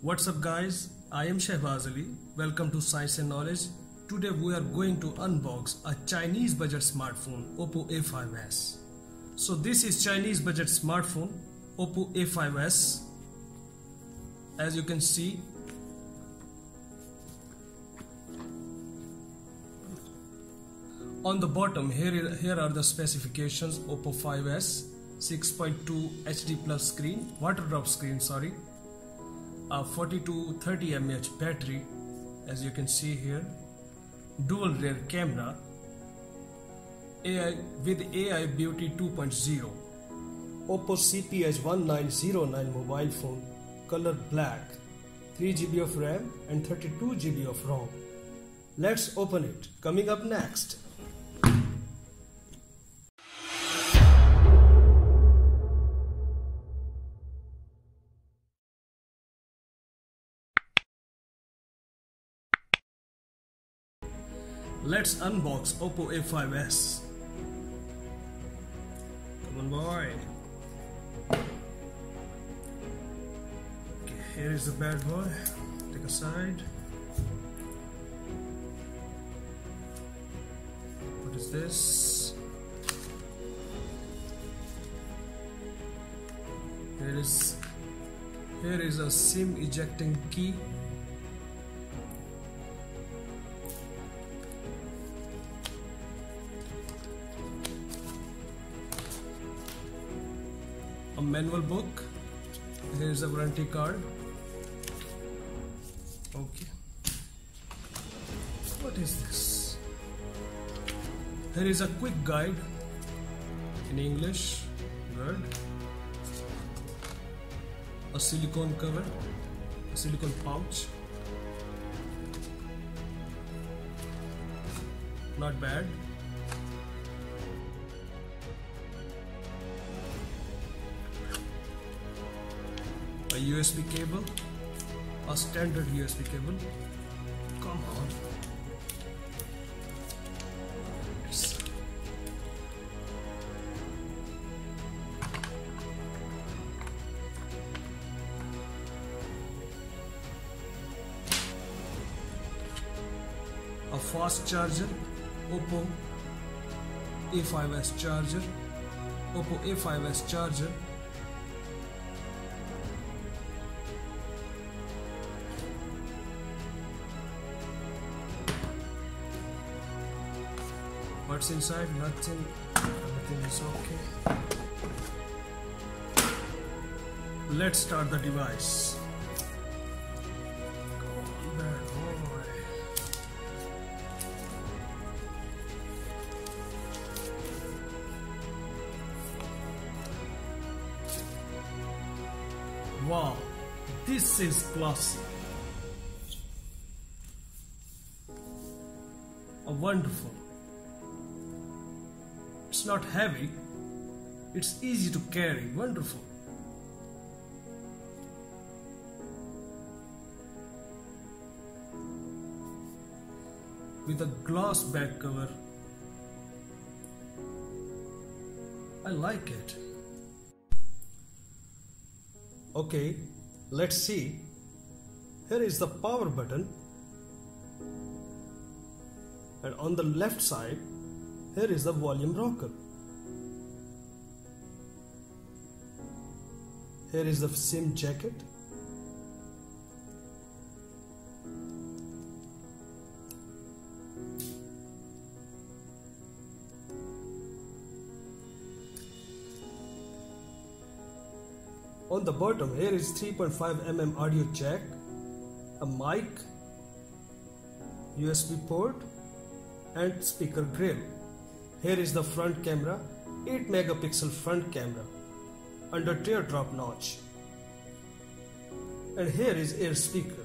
What's up guys, I am Shehbaz Ali. Welcome to Science and Knowledge. Today we are going to unbox a Chinese budget smartphone Oppo A5s. So this is Chinese budget smartphone Oppo A5s. As you can see, on the bottom here are the specifications. Oppo 5s, 6.2 HD plus screen, water drop screen, a 40 to 30 mAh battery, as you can see here, dual rear camera, AI Beauty 2.0, Oppo CPH1909 mobile phone, color black, 3 GB of RAM and 32 GB of ROM. Let's open it. Coming up next. Let's unbox Oppo A5s. Come on boy. Okay, here is the bad boy. Take aside. What is this? Here is a SIM ejecting key. A manual book. Here is a warranty card. Okay. What is this? Here is a quick guide in English. Good. A silicone cover, a silicone pouch. Not bad. A USB cable, a standard USB cable. Come on. Yes. A fast charger, Oppo A5s charger, Oppo A5s charger. What's inside? Nothing. Everything is okay. Let's start the device. Come on, bad boy. Wow, this is classy. Wonderful. It's not heavy, it's easy to carry. Wonderful. With a glass back cover. I like it. Okay, let's see. Here is the power button, and on the left side here is the volume rocker. Here is the SIM jacket. On the bottom here is 3.5 mm audio jack, a mic, USB port and speaker grill. Here is the front camera, 8 megapixel front camera under teardrop notch. And here is air speaker.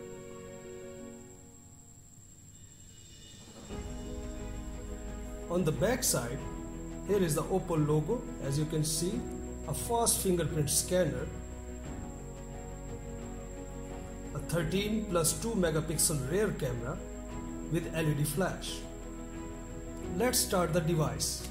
On the back side, here is the Oppo logo. As you can see, a fast fingerprint scanner, a 13 plus 2 megapixel rear camera with LED flash. Let's start the device.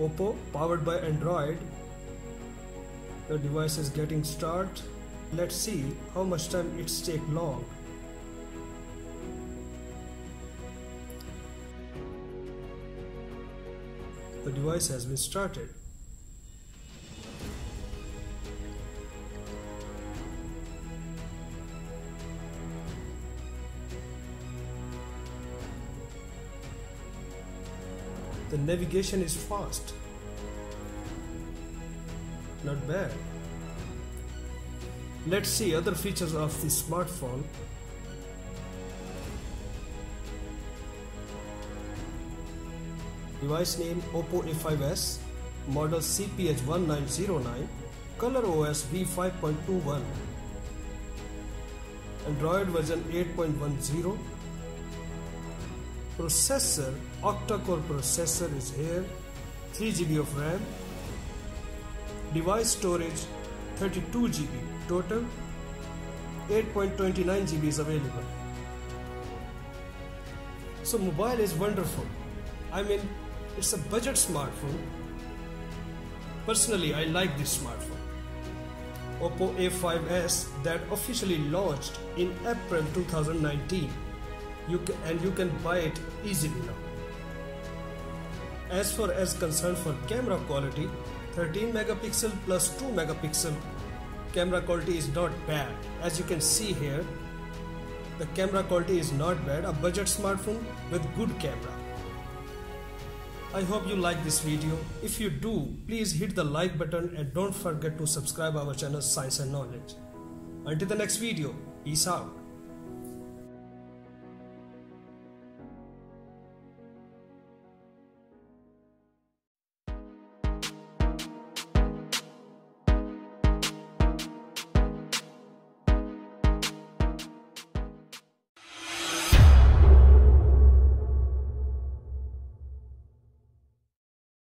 Oppo, powered by Android. The device is getting started. Let's see how much time it's take long. The device has been started. The navigation is fast. Not bad. Let's see other features of the smartphone. Device name Oppo A5s, model CPH1909, color OS V5.21, Android version 8.10, processor octa-core processor is here, 3 GB of RAM, device storage 32 GB, total 8.29 GB is available. So mobile is wonderful. I mean, it's a budget smartphone. Personally, I like this smartphone. Oppo A5s that officially launched in April 2019. You can buy it easily now. As far as concerned for camera quality, 13 megapixel plus 2 megapixel camera quality is not bad. As you can see here, the camera quality is not bad. A budget smartphone with good camera. I hope you like this video. If you do, please hit the like button and don't forget to subscribe our channel Science and Knowledge. Until the next video, peace out.